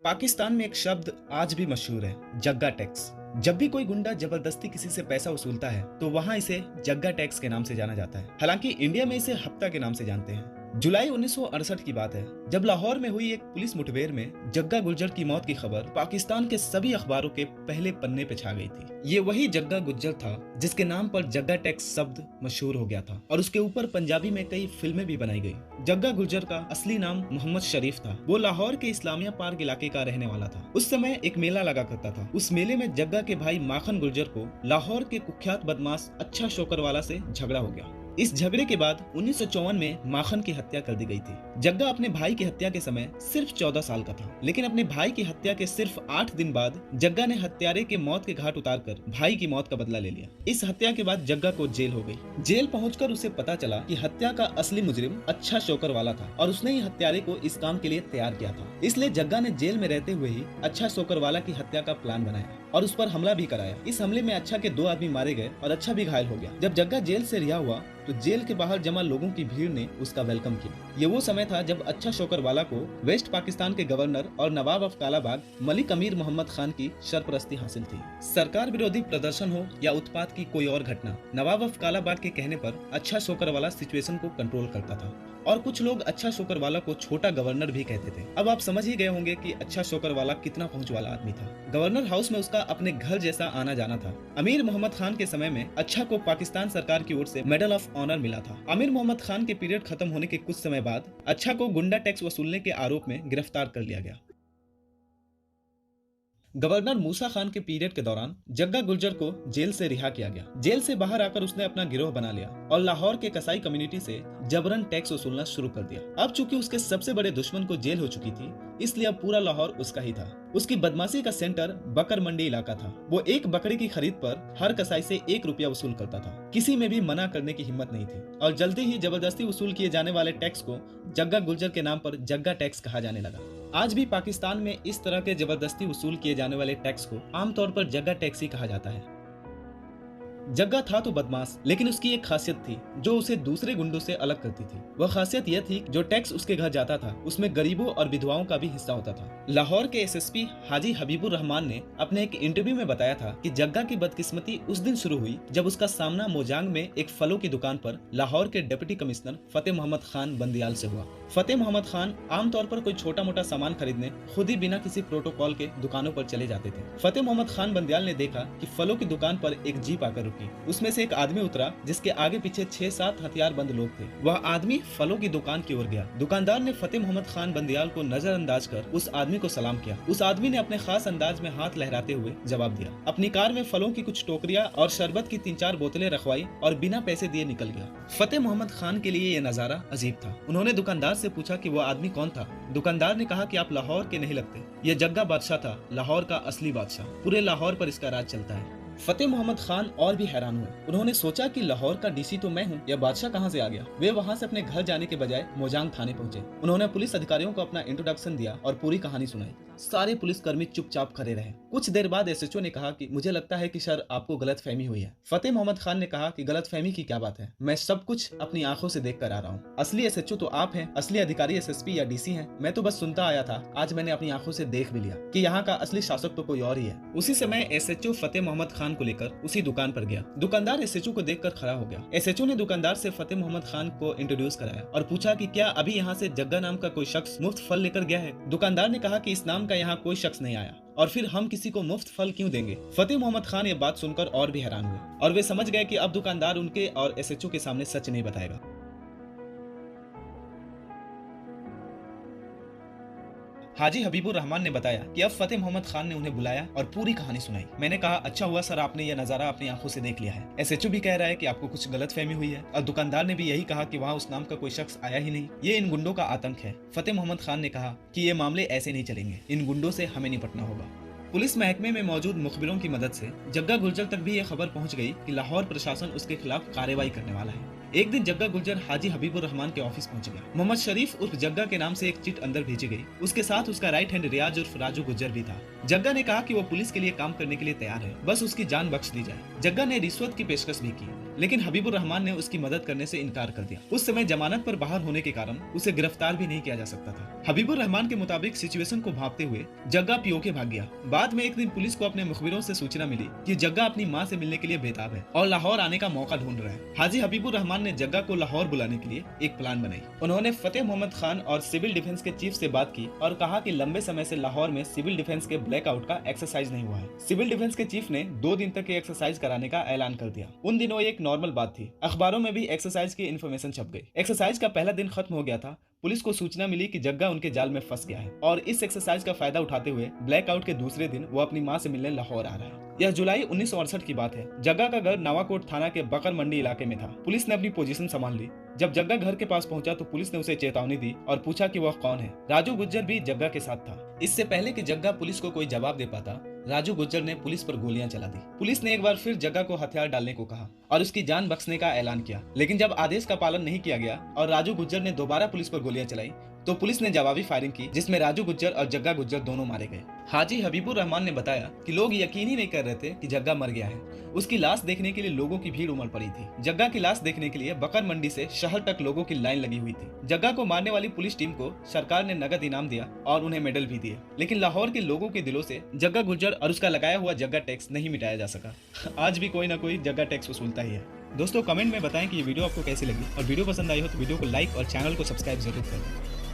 पाकिस्तान में एक शब्द आज भी मशहूर है, जग्गा टैक्स। जब भी कोई गुंडा जबरदस्ती किसी से पैसा वसूलता है तो वहाँ इसे जग्गा टैक्स के नाम से जाना जाता है। हालांकि इंडिया में इसे हफ्ता के नाम से जानते हैं। जुलाई 1968 की बात है, जब लाहौर में हुई एक पुलिस मुठभेड़ में जग्गा गुज्जर की मौत की खबर पाकिस्तान के सभी अखबारों के पहले पन्ने पे छा गई थी। ये वही जग्गा गुज्जर था जिसके नाम पर जग्गा टैक्स शब्द मशहूर हो गया था और उसके ऊपर पंजाबी में कई फिल्में भी बनाई गई। जग्गा गुज्जर का असली नाम मोहम्मद शरीफ था। वो लाहौर के इस्लामिया पार्क इलाके का रहने वाला था। उस समय एक मेला लगा करता था। उस मेले में जग्गा के भाई माखन गुज्जर को लाहौर के कुख्यात बदमाश अच्छा शोकरवाला से झगड़ा हो गया। इस झगड़े के बाद 1954 में माखन की हत्या कर दी गई थी। जग्गा अपने भाई की हत्या के समय सिर्फ 14 साल का था, लेकिन अपने भाई की हत्या के सिर्फ 8 दिन बाद जग्गा ने हत्यारे के मौत के घाट उतारकर भाई की मौत का बदला ले लिया। इस हत्या के बाद जग्गा को जेल हो गई। जेल पहुंचकर उसे पता चला कि हत्या का असली मुजरिम अच्छा शोकर वाला था और उसने ही हत्यारे को इस काम के लिए तैयार किया था। इसलिए जग्गा ने जेल में रहते हुए ही अच्छा शोकर वाला की हत्या का प्लान बनाया और उस पर हमला भी कराया। इस हमले में अच्छा के 2 आदमी मारे गए और अच्छा भी घायल हो गया। जब जग्गा जेल से रिहा हुआ तो जेल के बाहर जमा लोगों की भीड़ ने उसका वेलकम किया। ये वो समय था जब अच्छा शोकरवाला को वेस्ट पाकिस्तान के गवर्नर और नवाब ऑफ कालाबाग मलिक अमीर मोहम्मद खान की सरपरस्ती हासिल थी। सरकार विरोधी प्रदर्शन हो या उत्पात की कोई और घटना, नवाब ऑफ कालाबाग के कहने पर अच्छा शोकरवाला सिचुएशन को कंट्रोल करता था और कुछ लोग अच्छा शोकरवाला को छोटा गवर्नर भी कहते थे। अब आप समझ ही गए होंगे कि अच्छा शोकरवाला कितना पहुंच वाला आदमी था। गवर्नर हाउस में उसका अपने घर जैसा आना जाना था। अमीर मोहम्मद खान के समय में अच्छा को पाकिस्तान सरकार की ओर से मेडल ऑफ ऑनर मिला था। अमीर मोहम्मद खान के पीरियड खत्म होने के कुछ समय बाद अच्छा को गुंडा टैक्स वसूलने के आरोप में गिरफ्तार कर लिया गया। गवर्नर मूसा खान के पीरियड के दौरान जग्गा गुज्जर को जेल से रिहा किया गया। जेल से बाहर आकर उसने अपना गिरोह बना लिया और लाहौर के कसाई कम्युनिटी से जबरन टैक्स वसूलना शुरू कर दिया। अब चूंकि उसके सबसे बड़े दुश्मन को जेल हो चुकी थी, इसलिए अब पूरा लाहौर उसका ही था। उसकी बदमाशी का सेंटर बकर मंडी इलाका था। वो एक बकरी की खरीद पर हर कसाई से 1 रुपया वसूल करता था। किसी में भी मना करने की हिम्मत नहीं थी और जल्दी ही जबरदस्ती वसूल किए जाने वाले टैक्स को जग्गा गुज्जर के नाम पर जग्गा टैक्स कहा जाने लगा। आज भी पाकिस्तान में इस तरह के जबरदस्ती वसूल किए जाने वाले टैक्स को आमतौर पर जग्गा टैक्स ही कहा जाता है। जग्गा था तो बदमाश, लेकिन उसकी एक खासियत थी जो उसे दूसरे गुंडों से अलग करती थी। वह खासियत यह थी जो टैक्स उसके घर जाता था उसमें गरीबों और विधवाओं का भी हिस्सा होता था। लाहौर के एसएसपी हाजी हबीबुर रहमान ने अपने एक इंटरव्यू में बताया था कि जग्गा की बदकिस्मती उस दिन शुरू हुई जब उसका सामना मोजांग में एक फलों की दुकान पर लाहौर के डिप्टी कमिश्नर फतेह मोहम्मद खान बंदियाल से हुआ। फतेह मोहम्मद खान आमतौर पर कोई छोटा मोटा सामान खरीदने खुद ही बिना किसी प्रोटोकॉल के दुकानों पर चले जाते थे। फतेह मोहम्मद खान बंदियाल ने देखा कि फलों की दुकान पर एक जीप आकर रुकी। उसमें से एक आदमी उतरा जिसके आगे पीछे 6-7 हथियारबंद लोग थे। वह आदमी फलों की दुकान की ओर गया। दुकानदार ने फतेह मोहम्मद खान बंदियाल को नजरअंदाज कर उस आदमी को सलाम किया। उस आदमी ने अपने खास अंदाज में हाथ लहराते हुए जवाब दिया। अपनी कार में फलों की कुछ टोकरियां और शरबत की 3-4 बोतलें रखवाई और बिना पैसे दिए निकल गया। फतेह मोहम्मद खान के लिए यह नजारा अजीब था। उन्होंने दुकानदार से पूछा कि वो आदमी कौन था। दुकानदार ने कहा कि आप लाहौर के नहीं लगते, ये जग्गा बादशाह था, लाहौर का असली बादशाह। पूरे लाहौर पर इसका राज चलता है। फतेह मोहम्मद खान और भी हैरान हुए। उन्होंने सोचा कि लाहौर का डीसी तो मैं हूँ, यह बादशाह कहाँ से आ गया। वे वहाँ से अपने घर जाने के बजाय मोजांग थाने पहुँचे। उन्होंने पुलिस अधिकारियों को अपना इंट्रोडक्शन दिया और पूरी कहानी सुनाई। सारे पुलिसकर्मी चुपचाप खड़े रहे। कुछ देर बाद एसएचओ ने कहा कि मुझे लगता है कि सर आपको गलतफहमी हुई है। फतेह मोहम्मद खान ने कहा कि गलतफहमी की क्या बात है, मैं सब कुछ अपनी आंखों से देख कर आ रहा हूँ। असली एसएचओ तो आप हैं, असली अधिकारी एसएसपी या डीसी हैं। मैं तो बस सुनता आया था, आज मैंने अपनी आंखों से देख भी लिया कि यहाँ का असली शासक तो कोई और ही है। उसी समय एसएचओ फतेह मोहम्मद खान को लेकर उसी दुकान पर गया। दुकानदार एसएचओ को देखकर खड़ा हो गया। एसएचओ ने दुकानदार से फतेह मोहम्मद खान को इंट्रोड्यूस कराया और पूछा कि क्या अभी यहाँ से जग्गा नाम का कोई शख्स मुफ्त फल लेकर गया है। दुकानदार ने कहा कि इस नाम का यहाँ कोई शख्स नहीं आया और फिर हम किसी को मुफ्त फल क्यों देंगे। फतेह मोहम्मद खान ये बात सुनकर और भी हैरान हुए और वे समझ गए कि अब दुकानदार उनके और एसएचओ के सामने सच नहीं बताएगा। हाजी हबीबुर रहमान ने बताया कि अब फतेह मोहम्मद खान ने उन्हें बुलाया और पूरी कहानी सुनाई। मैंने कहा अच्छा हुआ सर आपने यह नजारा अपनी आंखों से देख लिया है। एसएचओ भी कह रहा है कि आपको कुछ गलतफहमी हुई है और दुकानदार ने भी यही कहा कि वहाँ उस नाम का कोई शख्स आया ही नहीं, ये इन गुंडों का आतंक है। फतेह मोहम्मद खान ने कहा कि ये मामले ऐसे नहीं चलेंगे, इन गुंडों से हमें निपटना होगा। पुलिस महकमे में मौजूद मुखबिरों की मदद से जग्गा गुज्जर तक भी ये खबर पहुंच गई कि लाहौर प्रशासन उसके खिलाफ कार्रवाई करने वाला है। एक दिन जग्गा गुर्जर हाजी हबीबुर रहमान के ऑफिस पहुंच गया। मोहम्मद शरीफ उर्फ जग्गा के नाम से एक चिट अंदर भेजी गई। उसके साथ उसका राइट हैंड रियाज उर्फ राजू गुर्जर भी था। जग्गा ने कहा कि वो पुलिस के लिए काम करने के लिए तैयार है, बस उसकी जान बख्श दी जाए। जग्गा ने रिश्वत की पेशकश भी की, लेकिन हबीबुर रहमान ने उसकी मदद करने से इनकार कर दिया। उस समय जमानत पर बाहर होने के कारण उसे गिरफ्तार भी नहीं किया जा सकता था। हबीबुर रहमान के मुताबिक सिचुएशन को भांपते हुए जग्गा पीओके भाग गया। बाद में एक दिन पुलिस को अपने मुखबिरों से सूचना मिली कि जग्गा अपनी मां से मिलने के लिए बेताब है और लाहौर आने का मौका ढूंढ रहा है। हाजी हबीबुर रहमान ने जग्गा को लाहौर बुलाने के लिए एक प्लान बनाई। उन्होंने फतेह मोहम्मद खान और सिविल डिफेंस के चीफ से बात की और कहा कि लंबे समय से लाहौर में सिविल डिफेंस के ब्लैकआउट का एक्सरसाइज नहीं हुआ है। सिविल डिफेंस के चीफ ने 2 दिन तक एक्सरसाइज कराने का ऐलान कर दिया। उन दिनों एक नॉर्मल बात थी, अखबारों में भी एक्सरसाइज की इन्फॉर्मेशन छप गई। एक्सरसाइज का पहला दिन खत्म हो गया था। पुलिस को सूचना मिली कि जग्गा उनके जाल में फंस गया है और इस एक्सरसाइज का फायदा उठाते हुए ब्लैकआउट के दूसरे दिन वो अपनी मां से मिलने लाहौर आ रहा है। यह जुलाई 1968 की बात है। जग्गा का घर नवाकोट थाना के बकर मंडी इलाके में था। पुलिस ने अपनी पोजीशन संभाल ली। जब जग्गा घर के पास पहुंचा तो पुलिस ने उसे चेतावनी दी और पूछा कि वह कौन है। राजू गुर्जर भी जग्गा के साथ था। इससे पहले कि जग्गा पुलिस को कोई जवाब दे पाता, राजू गुर्जर ने पुलिस पर गोलियां चला दी। पुलिस ने एक बार फिर जग्गा को हथियार डालने को कहा और उसकी जान बख्शने का ऐलान किया, लेकिन जब आदेश का पालन नहीं किया गया और राजू गुर्जर ने दोबारा पुलिस पर गोलियां चलाई तो पुलिस ने जवाबी फायरिंग की, जिसमें राजू गुर्जर और जग्गा गुर्जर दोनों मारे गए। हाजी हबीबुर रहमान ने बताया कि लोग यकीन ही नहीं कर रहे थे कि जग्गा मर गया है। उसकी लाश देखने के लिए लोगों की भीड़ उमड़ पड़ी थी। जग्गा की लाश देखने के लिए बकर मंडी से शहर तक लोगों की लाइन लगी हुई थी। जग्गा को मारने वाली पुलिस टीम को सरकार ने नगद इनाम दिया और उन्हें मेडल भी दिए, लेकिन लाहौर के लोगों के दिलों से जग्गा गुर्जर और उसका लगाया हुआ जग्गा टैक्स नहीं मिटाया जा सका। आज भी कोई ना कोई जग्गा टैक्स वसूलता ही है। दोस्तों, कमेंट में बताएं कि ये वीडियो आपको कैसी लगी और वीडियो पसंद आई हो तो वीडियो को लाइक और चैनल को सब्सक्राइब जरूर करें।